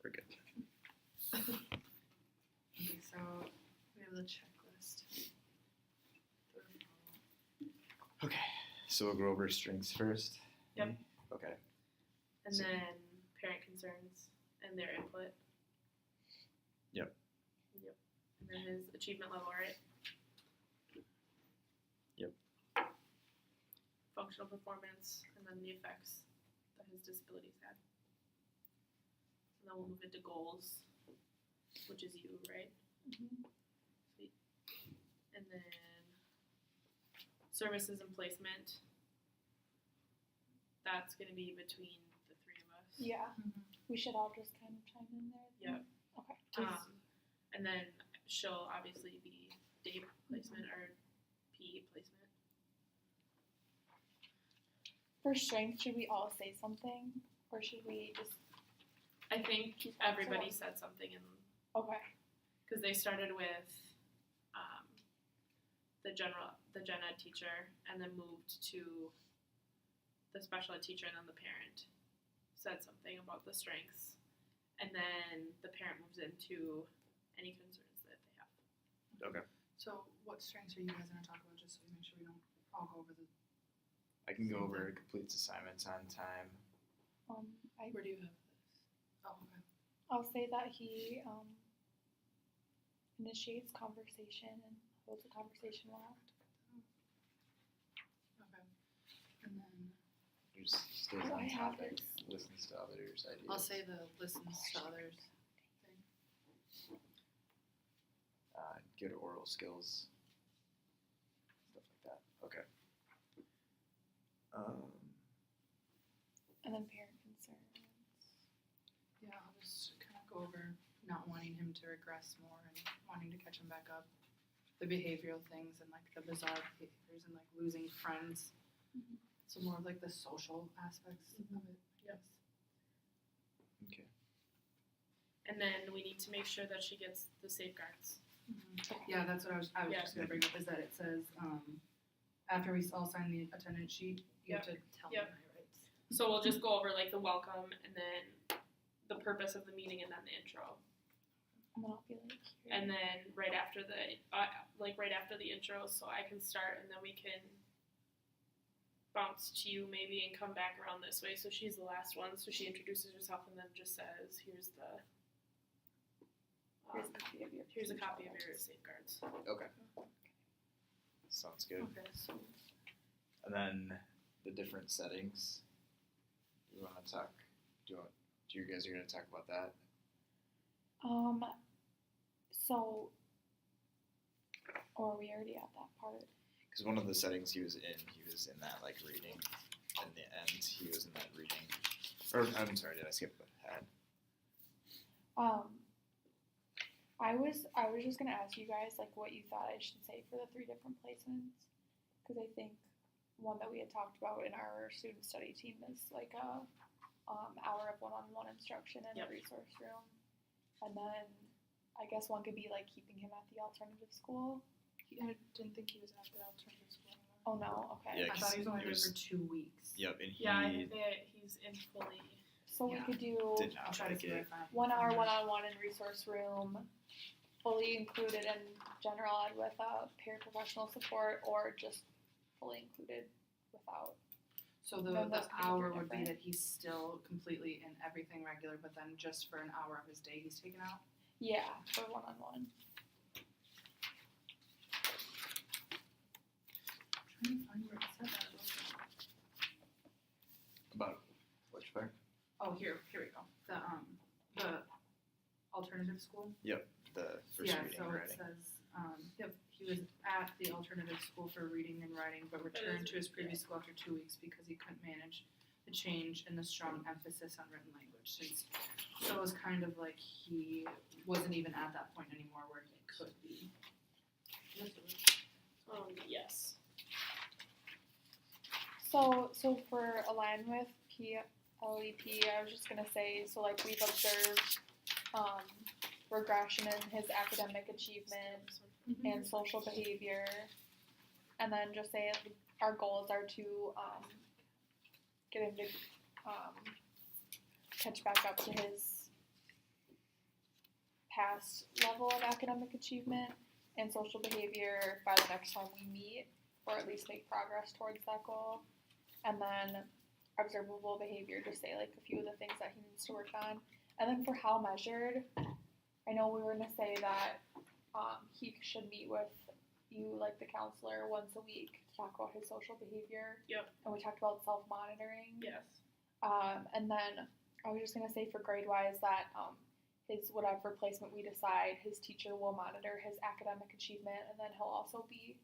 We're good. Okay, so we have the checklist. Okay, so we'll go over strengths first. Yep. Okay. And then parent concerns and their input. Yep. Yep. And then his achievement level, right? Yep. Functional performance, and then the effects that his disabilities had. And then we'll move into goals, which is you, right? Mm-hmm. Sweet. And then services and placement. That's going to be between the three of us. Yeah. We should all just kind of chime in there. Yep. Okay. And then she'll obviously be day placement or PE placement. For strength, should we all say something, or should we just? I think everybody said something in Okay. because they started with the gen ed teacher and then moved to the special ed teacher, and then the parent said something about the strengths, and then the parent moves into any concerns that they have. Okay. So what strengths are you guys going to talk about, just so we make sure we don't all go over the... I can go over completes assignments on time. Where do you have this? Oh, okay. I'll say that he initiates conversation and holds a conversation well. Okay. And then Just stays Oh, on I have topic, this. listens to others' ideas. I'll say the listens to others thing. Good oral skills, stuff like that. Okay. And then parent concerns. Yeah, I'll just kind of go over not wanting him to regress more and wanting to catch him back up. The behavioral things and like the bizarre behaviors and like losing friends. Mhm. So more of like the social aspects of it. Yep. Okay. And then we need to make sure that she gets the safeguards. Yeah, that's what I was Yeah. just gonna bring up, is that it says, after we all sign the attendance sheet, you have to tell me Yep. my rights. So we'll just go over like the welcome and then the purpose of the meeting and then the intro. And then I'll be like, here. And then right after the intro, so I can start and then we can bounce to you maybe and come back around this way. So she's the last one, so she introduces herself and then just says, here's a copy of your safeguards. Okay. Sounds good. Okay, so And then the different settings. You want to talk? Do you guys are going to talk about that? So, or are we already at that part? Because one of the settings he was in that like reading. In the end, he was in that reading. Or I'm sorry, did I skip ahead? I was just gonna ask you guys like what you thought I should say for the 3 different placements, because I think one that we had talked about in our student study team is like a hour of one-on-one instruction in a resource room, and then I guess one could be like keeping him at the alternative school. I didn't think he was at the alternative school anymore. Oh no, okay. Yeah, I thought he was only he there was- for 2 weeks. Yep, and he yeah, I think that he's in fully. So we could do did I'll not try to like see what I it. find. 1 hour one-on-one in resource room, fully included in general ed with paraprofessional support, or just fully included without. So No, the those could be hour would be different. that he's still completely in everything regular, but then just for an hour of his day he's taken out? Yeah, for one-on-one. I'm trying to find where it said that. About which part? Oh, here we go. The alternative school? The first Yeah, reading so and it writing. says, he was at the alternative school for reading and writing, but returned to his previous school after 2 weeks because he couldn't manage the change and the strong emphasis on written language. So it was kind of like he wasn't even at that point anymore where he could be. Yes. So for align with PLEP, I was just gonna say, so like we've observed regression in his academic achievement and social behavior, and then just say our goals are to get him to catch back up to his past level of academic achievement and social behavior by the next time we meet, or at least make progress towards that goal. And then observable behavior, just say like a few of the things that he needs to work on. And then for how measured, I know we were going to say that he should meet with you, like the counselor, once a week to talk about his social behavior. Yep. And we talked about self-monitoring. Yes. And then I was just going to say for grade-wise that his whatever placement we decide, his teacher will monitor his academic achievement, and then he'll also be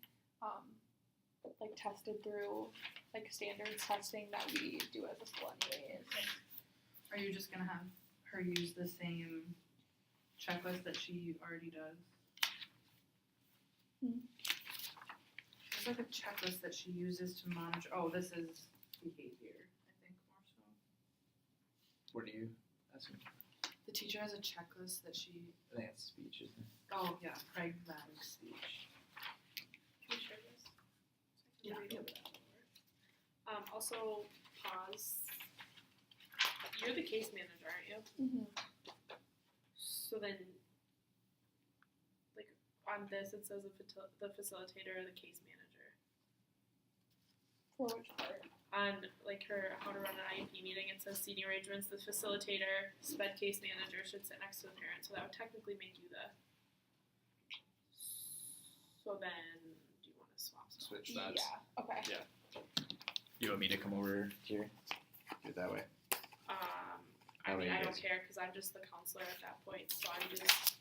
like tested through like standards testing that we do as a school anyways. Are you just gonna have her use the same checklist that she already does? There's like a checklist that she uses to monitor. Oh, this is behavior, I think more so. What are you asking? The teacher has a checklist that she. I think it's speech, isn't it? Oh yeah, pragmatic speech. Can you share this? Yeah. Also, pause. You're the case manager, aren't you? Mm-hmm. So then, like, on this it says the facilitator or the case manager. For which part? On, like, her how to run an IEP meeting, it says seating arrangements, the facilitator, sped case manager should sit next to the parent. So that would technically make you the... So then, do you want to swap? Switch that. Yeah. Okay. Yeah. You want me to come over here? Do it that way. I mean, you I don't guys- care because I'm just the counselor at that point. So I'm just...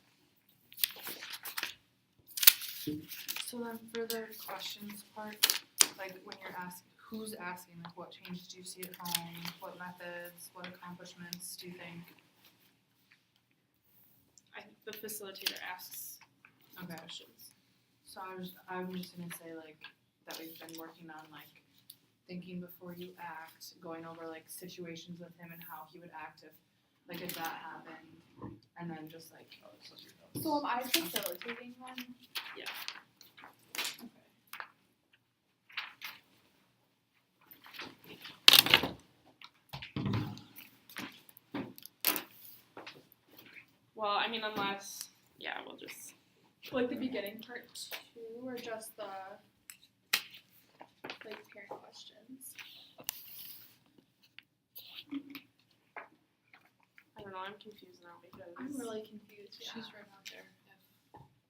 So then for the questions part, like when you're asking, who's asking, like what changes do you see at home, what methods, what accomplishments do you think? The facilitator asks Okay. questions. So I'm just gonna say like that we've been working on like thinking before you act, going over like situations with him and how he would act if that happened, and then just like Oh, this was your notes. So am I facilitating one? Yeah. Okay. Well, I mean, unless, yeah, we'll just. Like the beginning part too, or just the like parent questions? I don't know. I'm confused now because I'm really confused. Yeah. she's right out there.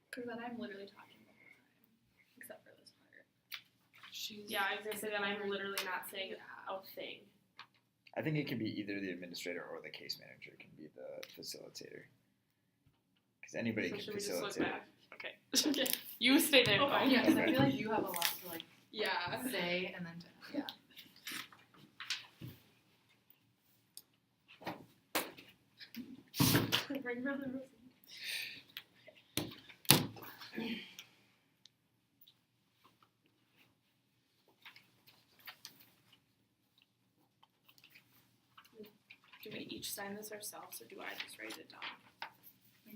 Because then I'm literally talking the whole time, except for this part. She's Yeah, I was gonna say that I'm literally not saying Yeah. a thing. I think it can be either the administrator or the case manager can be the facilitator. Because anybody So can should we just look facilitate. back? Okay. Okay. You stay there. Okay. Fine. Yeah, because I Okay. feel like you have a lot to like Yeah. say and then to, yeah. Bring Brother Rosie. Do we each sign this ourselves, or do I just write it down?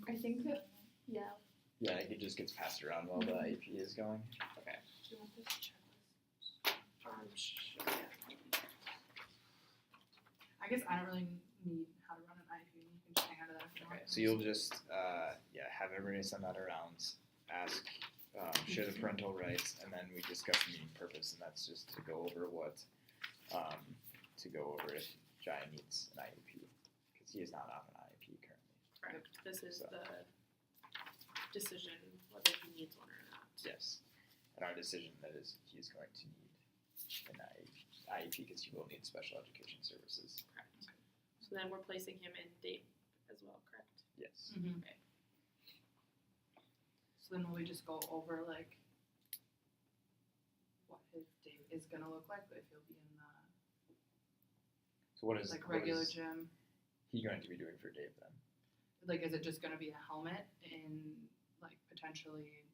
I think that. Yeah. Yeah, it just gets passed around while the IEP is going. Okay. Do you want this checklist? Sure. I guess I don't really need how to run an IEP. You can just hang out of that if you want. Okay, so you'll just have everybody send that around, ask, share the parental rights, and then we discuss the meeting purpose, and that's just to go over if Jai needs an IEP, because he is not on an IEP currently. Correct. This is So. the decision whether he needs one or not. Yes, and our decision that is he's going to need an IEP because he will need special education services. Correct. So then we're placing him in DAPE as well, correct? Yes. Mm-hmm. Okay. So then will we just go over like what his day is gonna look like, if he'll be in the So what is like what regular is gym? he going to be doing for Dave then? Like, is it just gonna be a helmet and like potentially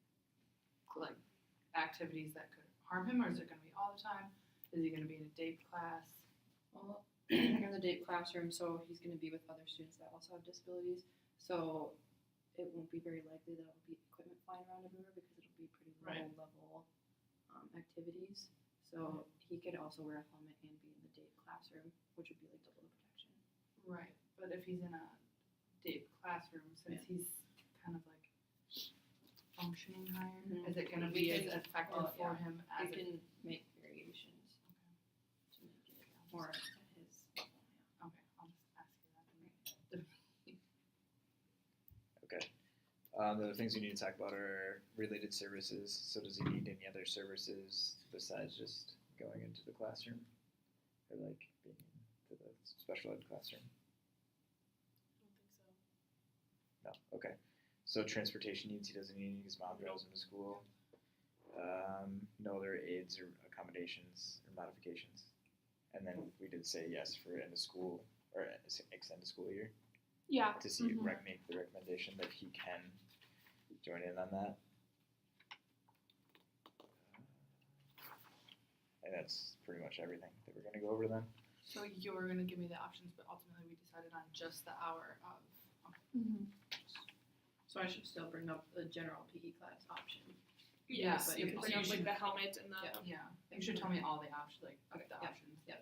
like activities that could harm him, or is it gonna be all the time? Is he gonna be in a DAPE class? Well, in the DAPE classroom, so he's going to be with other students that also have disabilities. So it won't be very likely that it'll be equipment flying around everywhere because it'll be pretty low Right. level activities. So he could also wear a helmet and be in the DAPE classroom, which would be like double the protection. Right. But if he's in a DAPE classroom, since he's kind of like functioning higher? Mhm. Is it gonna We be as can- effective well, for yeah. him We as it? can make variations to make it more at his level. Okay, I'll just ask you that. The other things we need to talk about are related services. So does he need any other services besides just going into the classroom? Or like being into the special ed classroom? I don't think so. No. Okay. So transportation needs, he doesn't need any, his mom drives him to school. No other aids or accommodations or modifications. And then we did say yes for end of school or extended school year Yeah. to see make the recommendation that he can join in on that. And that's pretty much everything that we're gonna go over then. So you were gonna give me the options, but ultimately we decided on just the hour of. Mm-hmm. So I should still bring up the general PE class option. Yes, but you you can can- bring up you like should- the helmet and the. Yeah. Yeah, you should tell me all the options, like Okay, the yeah, options. yeah.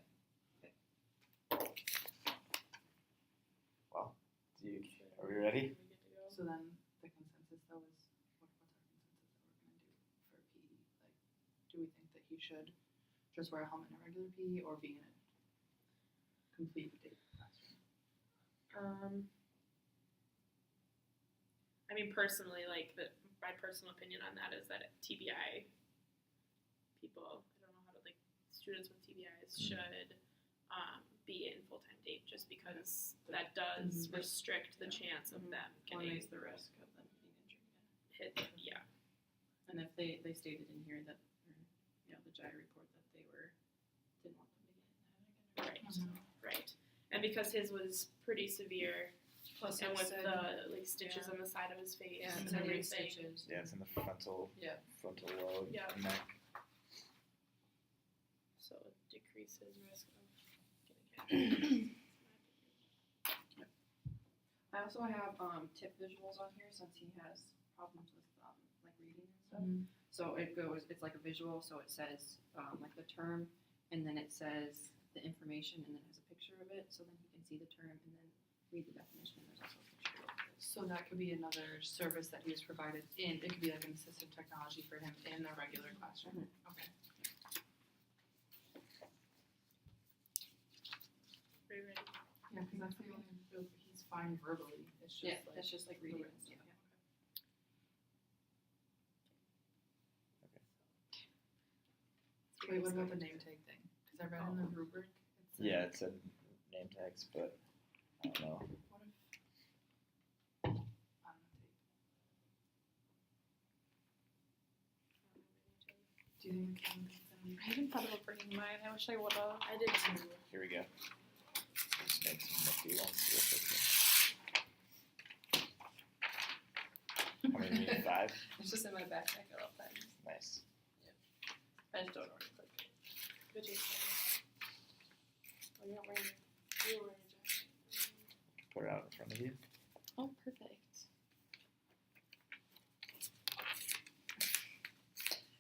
Do you, are we ready? We good to go? So then the consensus though is, what's our consensus that we're gonna do for PE? Like, do we think that he should just wear a helmet in a regular PE or be in a complete day classroom? I mean, personally, like my personal opinion on that is that TBI people, I don't know how to like students with TBIs should be in full-time day just because that does restrict the chance of them Or getting raise the risk of them getting injured again. hit. Yeah. And if they stated in here that, the GI report that they didn't want them to get in that again. Right. And because his was pretty severe, Plus and it with said- the like stitches on the side of his face Yeah, and it's under everything. stitches. Yeah, it's in the frontal lobe, Yeah. neck. So it decreases risk of getting hit. I also have tip visuals on here since he has problems with like reading and stuff. So it's like a visual. So it says like the term, and then it says the information, and then it has a picture of it, so then he can see the term and then read the definition. And there's also a picture of it. So that could be another service that he was provided in, it could be like an assistive technology for him in a regular classroom. Okay. Are you ready? Yeah, because that's the only, he's fine verbally, it's just Yeah, like. that's just like reading and written stuff. Wait, what about the name tag thing? Cause I read in the rubric, it said. Yeah, it said name tags, but I don't know. What if? On the tape. Do you think we can I haven't thought about bringing mine. I wish I would have. I did too. Here we go. Just make some nifty ones real quickly. How many do you need? 5? It's just in my backpack at all times. Nice. I just don't know where to click it. Good job. Oh, you're not wearing it. You're wearing a jacket. Put it out in front of you. Oh, perfect.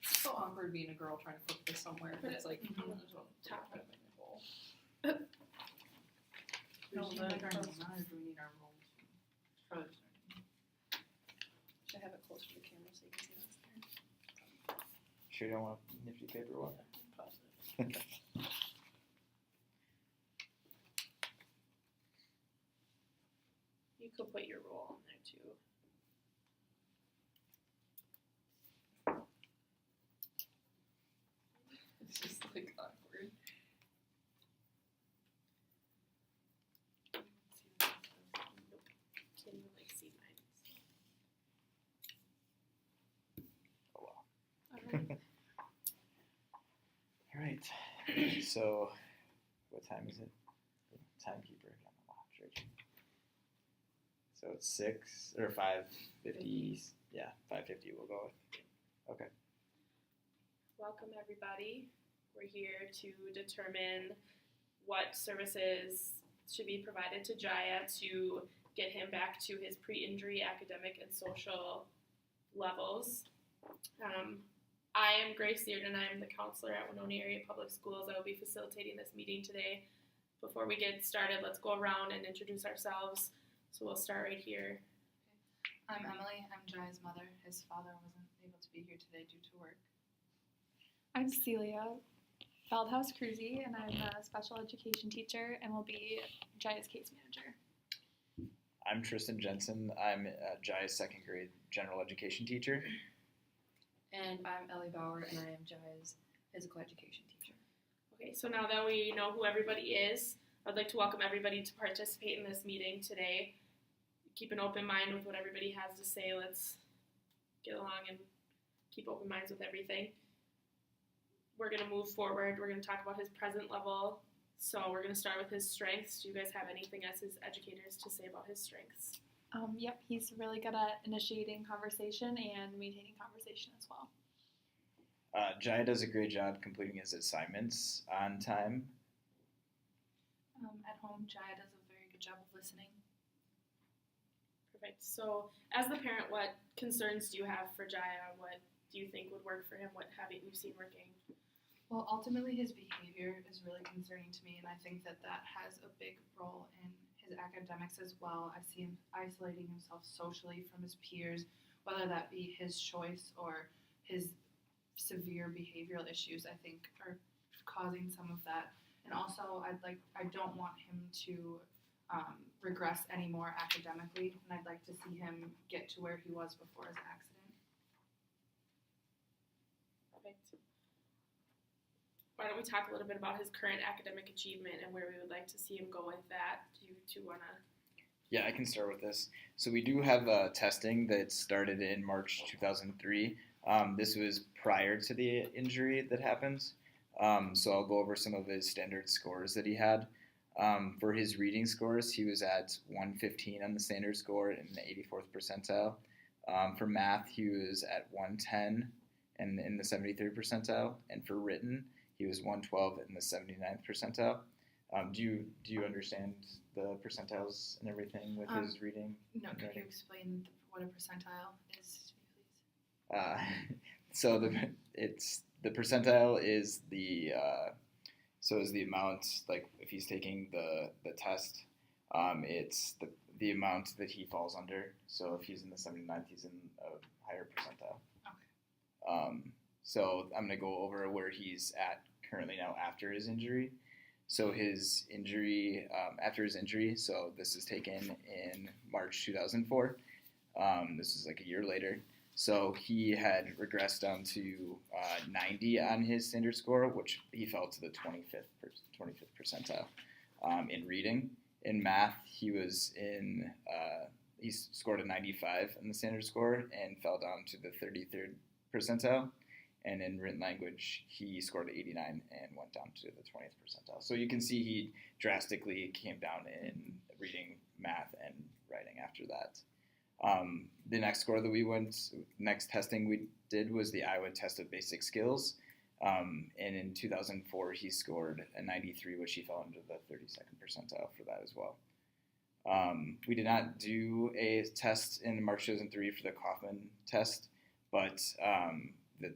It's so awkward being a girl trying to put this somewhere. Put It's it like Mhm. there's a top of my nipple. Do No, we need the- like our name on it, or do we need our role? Probably just our name. Should I have it closer to the camera so you can see what's there? Sure you don't want a nifty paper one? Positive. You could put your role in there too. It's just like awkward. Nope. Can't even like see mine. Oh wow. Alright. Alright. So, what time is it? Timekeeper on the watch, right? So it's 6 or 5:50. Yeah, 5:50 we'll go with. Okay. Welcome everybody. We're here to determine what services should be provided to Jaya to get him back to his pre-injury academic and social levels. I am Grace Dearden. I am the counselor at Winona Area Public Schools. I will be facilitating this meeting today. Before we get started, let's go around and introduce ourselves. So we'll start right here. I'm Emily. I'm Jai's mother. His father wasn't able to be here today due to work. I'm Celia Feldhaus Cruzy, and I'm a special education teacher and will be Jaya's case manager. I'm Tristan Jensen. I'm Jai's second grade general education teacher. And I'm Ellie Bauer, and I am Jai's physical education teacher. Okay, so now that we know who everybody is, I'd like to welcome everybody to participate in this meeting today. Keep an open mind with what everybody has to say. Let's get along and keep open minds with everything. We're going to move forward. We're going to talk about his present level. So we're going to start with his strengths. Do you guys have anything as his educators to say about his strengths? Yep, he's really good at initiating conversation and maintaining conversation as well. Jai does a great job completing his assignments on time. At home, Jaya does a very good job of listening. Perfect. So as the parent, what concerns do you have for Jaya? What do you think would work for him? What have you seen working? Well, ultimately, his behavior is really concerning to me, and I think that has a big role in his academics as well. I see him isolating himself socially from his peers, whether that be his choice or his severe behavioral issues, I think, are causing some of that. And also, I don't want him to regress anymore academically, and I'd like to see him get to where he was before his accident. Perfect. Why don't we talk a little bit about his current academic achievement and where we would like to see him go with that? Do you two want to? Yeah, I can start with this. So we do have testing that started in March 2003. This was prior to the injury that happened. So I'll go over some of his standard scores that he had. For his reading scores, he was at 115 on the standard score in the 84th percentile. For math, he was at 110 and in the 73rd percentile. And for written, he was 112 in the 79th percentile. Do you understand the percentiles and everything with his reading? No, can you explain what a percentile is to me, please? So the percentile is the amount, like if he's taking the test, it's the amount that he falls under. So if he's in the 79th, he's in a higher percentile. Okay. So I'm going to go over where he's at currently now after his injury. So his injury, after his injury, so this is taken in March 2004. This is like a year later. So he had regressed down to 90 on his standard score, which he fell to the 25th percentile in reading. In math, he scored a 95 on the standard score and fell down to the 33rd percentile. And in written language, he scored 89 and went down to the 20th percentile. So you can see he drastically came down in reading, math, and writing after that. The next testing we did was the Iowa Test of Basic Skills. And in 2004, he scored a 93, which he fell into the 32nd percentile for that as well. We did not do a test in March 2003 for the Kaufman test, but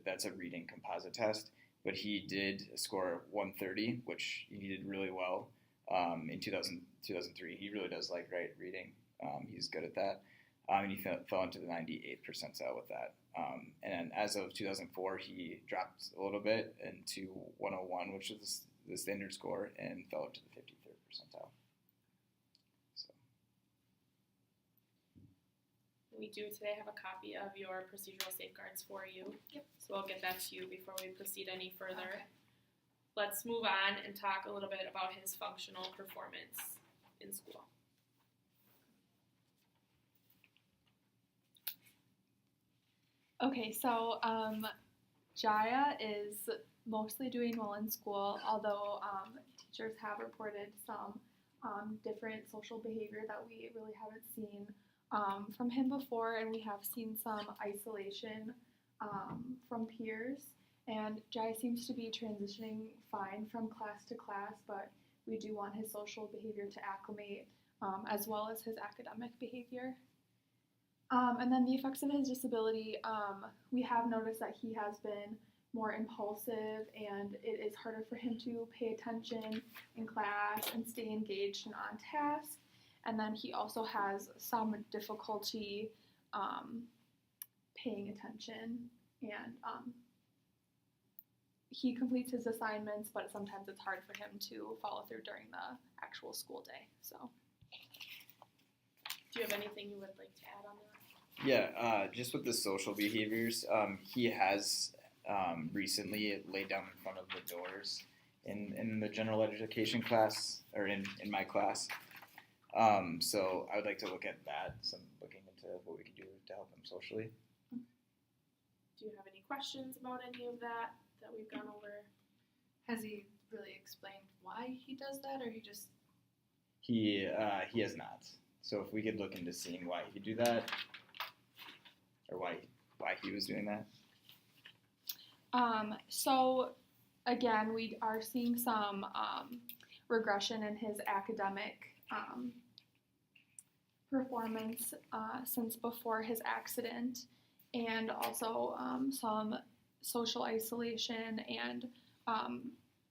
that's a reading composite test. But he did score 130, which he did really well in 2003. He really does like reading. He's good at that. And he fell into the 98th percentile with that. And as of 2004, he dropped a little bit into 101, which was the standard score, and fell up to the 53rd percentile. So. We do today have a copy of your procedural safeguards for you. Yep. So I'll get that to you before we proceed any further. Okay. Let's move on and talk a little bit about his functional performance in school. Okay, so Jaya is mostly doing well in school, although teachers have reported some different social behavior that we really haven't seen from him before, and we have seen some isolation from peers. And Jai seems to be transitioning fine from class to class, but we do want his social behavior to acclimate as well as his academic behavior. And then the effects of his disability, we have noticed that he has been more impulsive and it is harder for him to pay attention in class and stay engaged and on task. And then he also has some difficulty paying attention, and he completes his assignments, but sometimes it's hard for him to follow through during the actual school day. So, Do you have anything you would like to add on that? Yeah, just with the social behaviors, he has recently laid down in front of the doors in the general education class, or in my class. So I would like to look at that, looking into what we could do to help him socially. Do you have any questions about any of that we've gone over? Has he really explained why he does that, or he just? He has not. So if we could look into seeing why he do that, or why he was doing that. So again, we are seeing some regression in his academic performance since before his accident, and also some social isolation and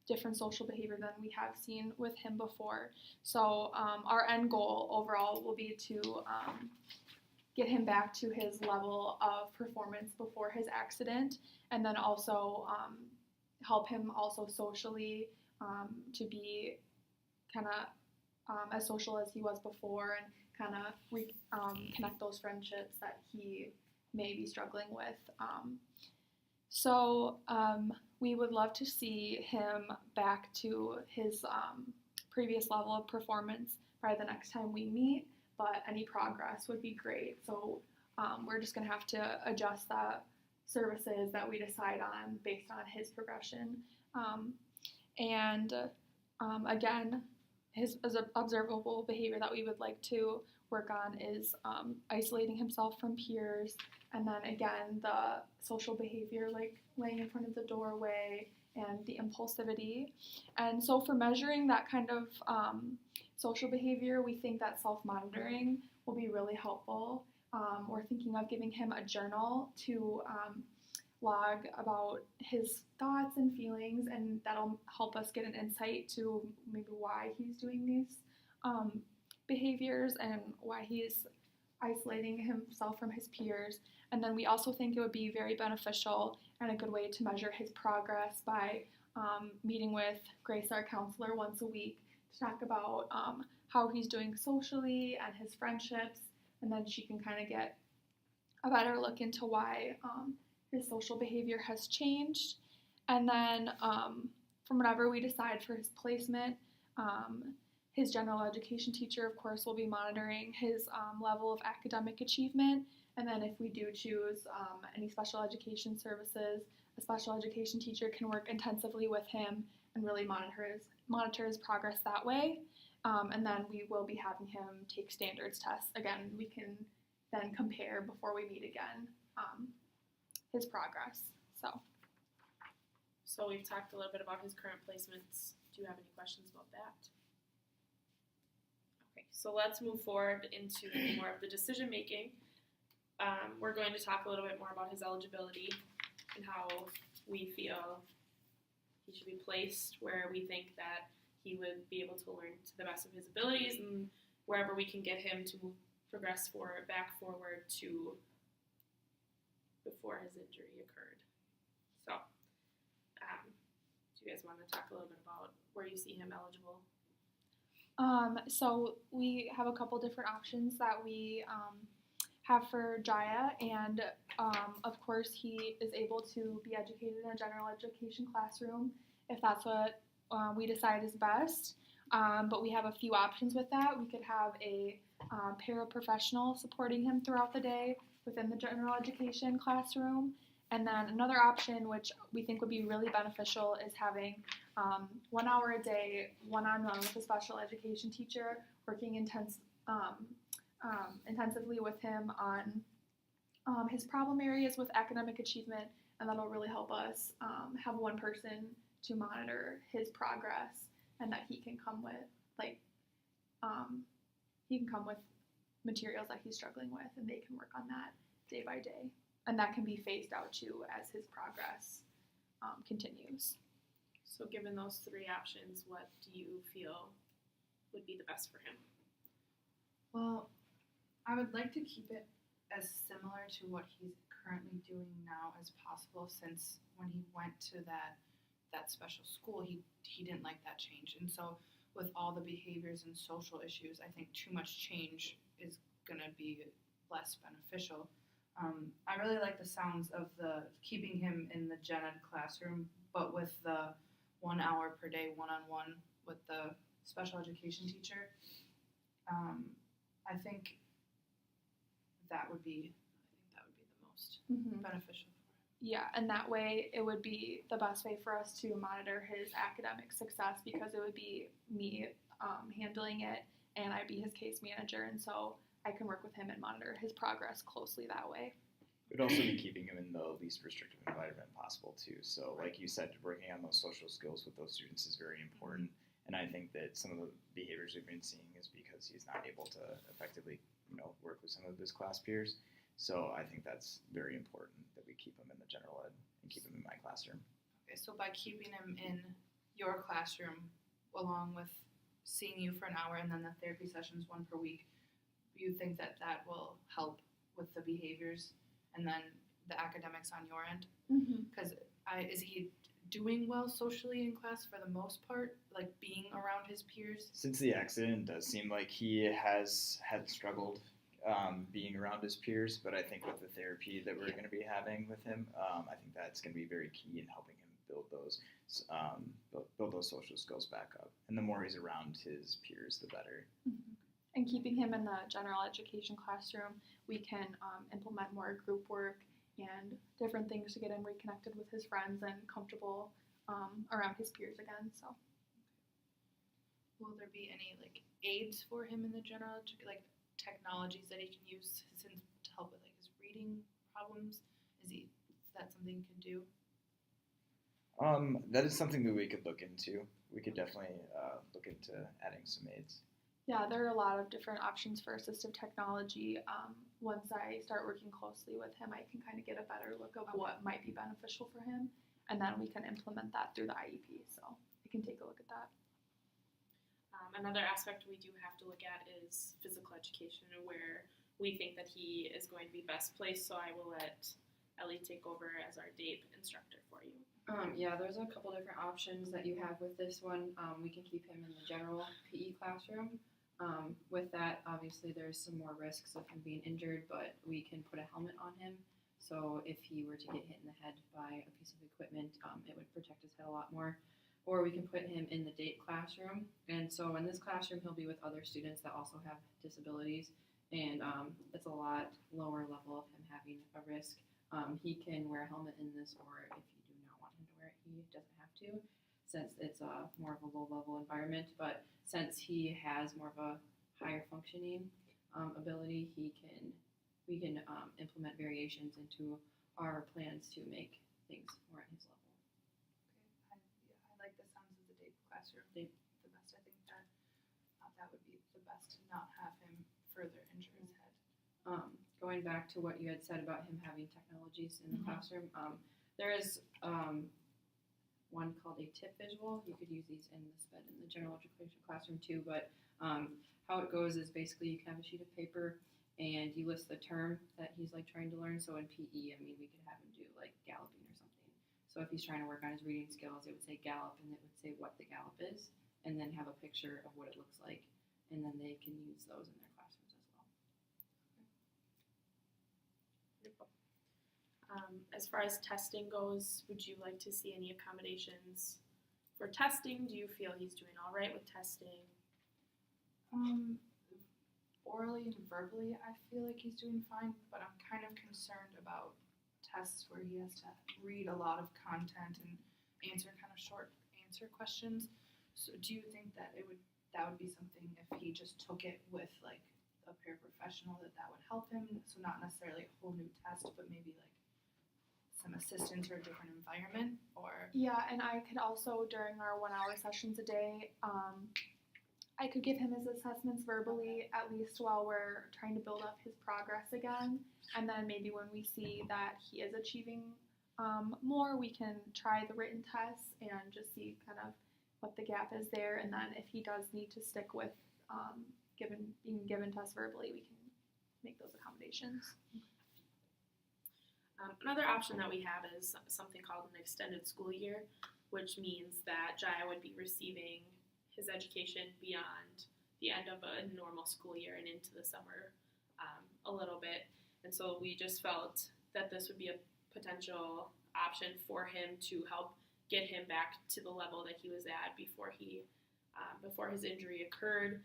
different social behavior than we have seen with him before. So our end goal overall will be to get him back to his level of performance before his accident, and then also help him also socially to be kind of as social as he was before, and kind of connect those friendships that he may be struggling with. So we would love to see him back to his previous level of performance by the next time we meet, but any progress would be great. So we're just going to have to adjust the services that we decide on based on his progression. Again, his observable behavior that we would like to work on is isolating himself from peers, and then again the social behavior like laying in front of the doorway and the impulsivity. And so for measuring that kind of social behavior, we think that self-monitoring will be really helpful. We're thinking of giving him a journal to log about his thoughts and feelings, and that'll help us get an insight to maybe why he's doing these behaviors and why he's isolating himself from his peers. And then we also think it would be very beneficial and a good way to measure his progress by meeting with Grace, our counselor, once a week to talk about how he's doing socially and his friendships, and then she can kind of get a better look into why his social behavior has changed. And then from whatever we decide for his placement, his general education teacher, of course, will be monitoring his level of academic achievement. And then if we do choose any special education services, a special education teacher can work intensively with him and really monitor his progress that way. And then we will be having him take standards tests. Again, we can then compare before we meet again his progress. So we've talked a little bit about his current placements. Do you have any questions about that? Okay, so let's move forward into more of the decision making. We're going to talk a little bit more about his eligibility and how we feel he should be placed where we think that he would be able to learn to the best of his abilities, and wherever we can get him to progress back forward to before his injury occurred. So, do you guys want to talk a little bit about where you see him eligible? So we have a couple different options that we have for Jaya, and of course he is able to be educated in a general education classroom if that's what we decide is best. But we have a few options with that. We could have a paraprofessional supporting him throughout the day within the general education classroom. And then another option, which we think would be really beneficial, is having 1 hour a day, one-on-one with a special education teacher, working intensively with him on his problem areas with academic achievement, and that'll really help us have one person to monitor his progress, and that he can come with materials that he's struggling with, and they can work on that day by day. And that can be phased out too as his progress continues. So given those three options, what do you feel would be the best for him? Well, I would like to keep it as similar to what he's currently doing now as possible, since when he went to that special school, he didn't like that change. And so with all the behaviors and social issues, I think too much change is gonna be less beneficial. I really like the sounds of the keeping him in the gen ed classroom, but with the 1 hour per day one-on-one with the special education teacher. I think that would be the most beneficial. Yeah, and that way it would be the best way for us to monitor his academic success, because it would be me handling it, and I'd be his case manager, and so I can work with him and monitor his progress closely that way. It would also be keeping him in the least restrictive environment possible too. So like you said, working on those social skills with those students is very important. And I think that some of the behaviors we've been seeing is because he's not able to effectively, work with some of his class peers. So I think that's very important that we keep him in the general ed and keep him in my classroom. Okay, so by keeping him in your classroom, along with seeing you for an hour and then the therapy sessions 1 per week, you think that will help with the behaviors and then the academics on your end? Because is he doing well socially in class for the most part, like being around his peers? Since the accident, it does seem like he has had struggled being around his peers, but I think with the therapy that we're going to be having with him, I think that's going to be very key in helping him build those social skills back up. And the more he's around his peers, the better. And keeping him in the general education classroom, we can implement more group work and different things to get him reconnected with his friends and comfortable around his peers again. So, will there be any aids for him in the general technologies that he can use to help with his reading problems? Is that something he can do? That is something that we could look into. We could definitely look into adding some aids. Yeah, there are a lot of different options for assistive technology. Once I start working closely with him, I can kind of get a better look of what might be beneficial for him, and then we can implement that through the IEP. So I can take a look at that. Another aspect we do have to look at is physical education, where we think that he is going to be best placed. So I will let Ellie take over as our DAPE instructor for you. Yeah, there's a couple different options that you have with this one. We can keep him in the general PE classroom. With that, obviously, there's some more risks of him being injured, but we can put a helmet on him. So if he were to get hit in the head by a piece of equipment, it would protect his head a lot more. Or we can put him in the DAPE classroom. And so in this classroom, he'll be with other students that also have disabilities. And it's a lot lower level of him having a risk. He can wear a helmet in this, or if you do not want him to wear it, he doesn't have to, since it's more of a low-level environment. But since he has more of a higher functioning ability, we can implement variations into our plans to make things more at his level. Okay, I like the sounds of the DAPE classroom the best. I think that would be the best to not have him further injure his head. Going back to what you had said about him having technologies in the classroom, there is one called a tip visual. You could use these in the general education classroom too, but how it goes is basically you can have a sheet of paper and you list the term that he's trying to learn. So in PE, we could have him do galloping or something. So if he's trying to work on his reading skills, it would say gallop, and it would say what the gallop is, and then have a picture of what it looks like, and then they can use those in their classrooms as well. As far as testing goes, would you like to see any accommodations for testing? Do you feel he's doing all right with testing? Orally and verbally, I feel like he's doing fine, but I'm kind of concerned about tests where he has to read a lot of content and answer kind of short answer questions. So do you think that that would be something if he just took it with a paraprofessional that would help him? So not necessarily a whole new test, but maybe some assistance or a different environment, or? Yeah, and I could also, during our 1 hour sessions a day, I could give him his assessments verbally, at least while we're trying to build up his progress again. And then maybe when we see that he is achieving more, we can try the written tests and just see kind of what the gap is there. And then if he does need to stick with being given tests verbally, we can make those accommodations. Another option that we have is something called an extended school year, which means that Jaya would be receiving his education beyond the end of a normal school year and into the summer a little bit. And so we just felt that this would be a potential option for him to help get him back to the level that he was at before his injury occurred.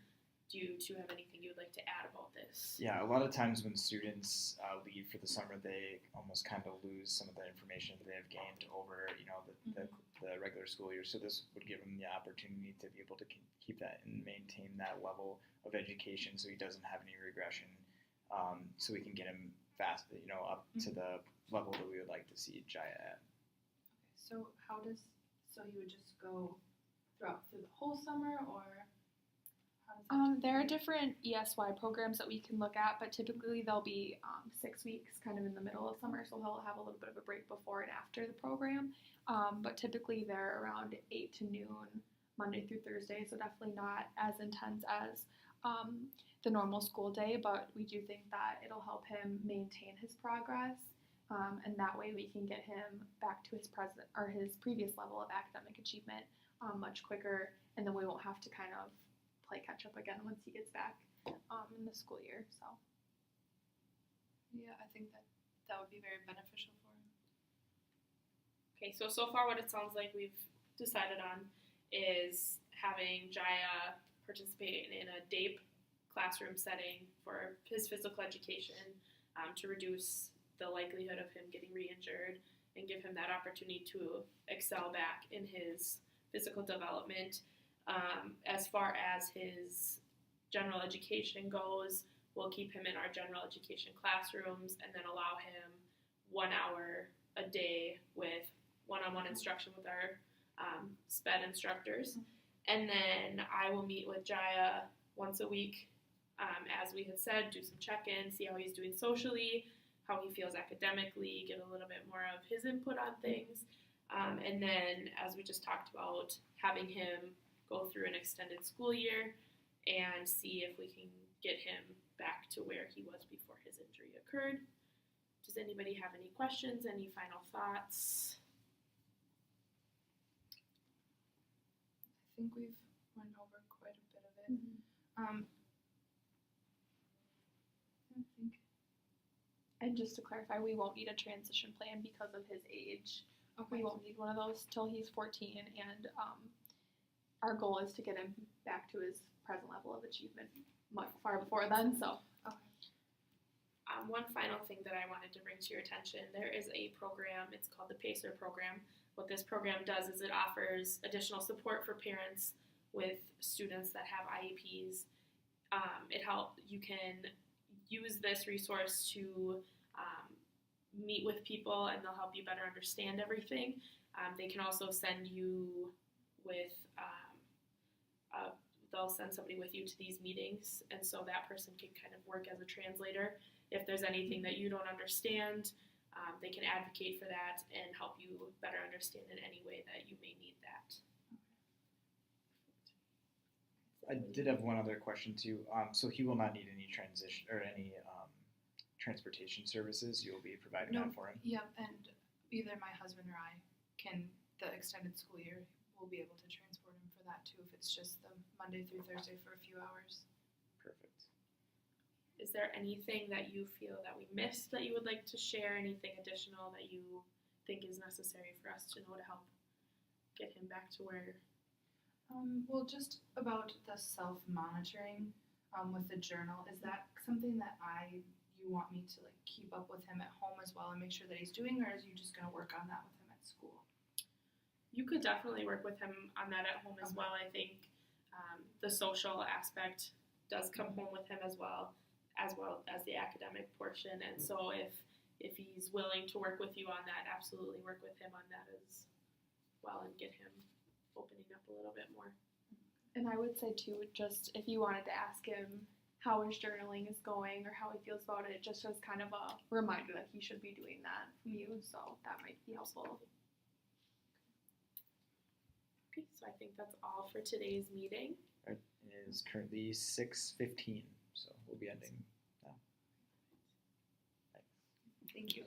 Do you two have anything you would like to add about this? Yeah, a lot of times when students leave for the summer, they almost kind of lose some of the information that they have gained over, the regular school year. So this would give them the opportunity to be able to keep that and maintain that level of education, so he doesn't have any regression. So we can get him fast, up to the level that we would like to see Jaya at. So he would just go through the whole summer, or how does that There are different ESY programs that we can look at, but typically they'll be 6 weeks kind of in the middle of summer, so he'll have a little bit of a break before and after the program. But typically they're around 8 to noon, Monday through Thursday, so definitely not as intense as the normal school day, but we do think that it'll help him maintain his progress, and that way we can get him back to his previous level of academic achievement much quicker, and then we won't have to kind of play catch up again once he gets back in the school year. So Yeah, I think that would be very beneficial for him. Okay, so far what it sounds like we've decided on is having Jaya participate in a DAPE classroom setting for his physical education to reduce the likelihood of him getting re-injured and give him that opportunity to excel back in his physical development. As far as his general education goes, we'll keep him in our general education classrooms and then allow him 1 hour a day with one-on-one instruction with our SPED instructors. And then I will meet with Jaya once a week, as we had said, do some check-ins, see how he's doing socially, how he feels academically, get a little bit more of his input on things. And then, as we just talked about, having him go through an extended school year and see if we can get him back to where he was before his injury occurred. Does anybody have any questions, any final thoughts? I think we've went over quite a bit of it. I think. and just to clarify, we won't need a transition plan because of his age. Okay. We won't need one of those till he's 14, and our goal is to get him back to his present level of achievement much far before then. So One final thing that I wanted to bring to your attention, there is a program, it's called the PACER program. What this program does is it offers additional support for parents with students that have IEPs. You can use this resource to meet with people, and they'll help you better understand everything. They can also send you with, they'll send somebody with you to these meetings, and so that person can kind of work as a translator. If there's anything that you don't understand, they can advocate for that and help you better understand in any way that you may need that. I did have one other question too. So he will not need any transition or any transportation services. You'll be providing that for him. Yeah, and either my husband or I the extended school year, we'll be able to transport him for that too, if it's just the Monday through Thursday for a few hours. Perfect. Is there anything that you feel that we missed that you would like to share? Anything additional that you think is necessary for us to know to help get him back to where? Well, just about the self-monitoring with the journal, is that something that you want me to like keep up with him at home as well and make sure that he's doing, or is you just going to work on that with him at school? You could definitely work with him on that at home as well. I think the social aspect does come home with him as well as the academic portion. And so if he's willing to work with you on that, absolutely work with him on that as well and get him opening up a little bit more. And I would say too, just if you wanted to ask him how his journaling is going or how he feels about it, just as kind of a reminder that he should be doing that from you. So that might be helpful. Okay, so I think that's all for today's meeting. It is currently 6:15, so we'll be ending now. Thank you.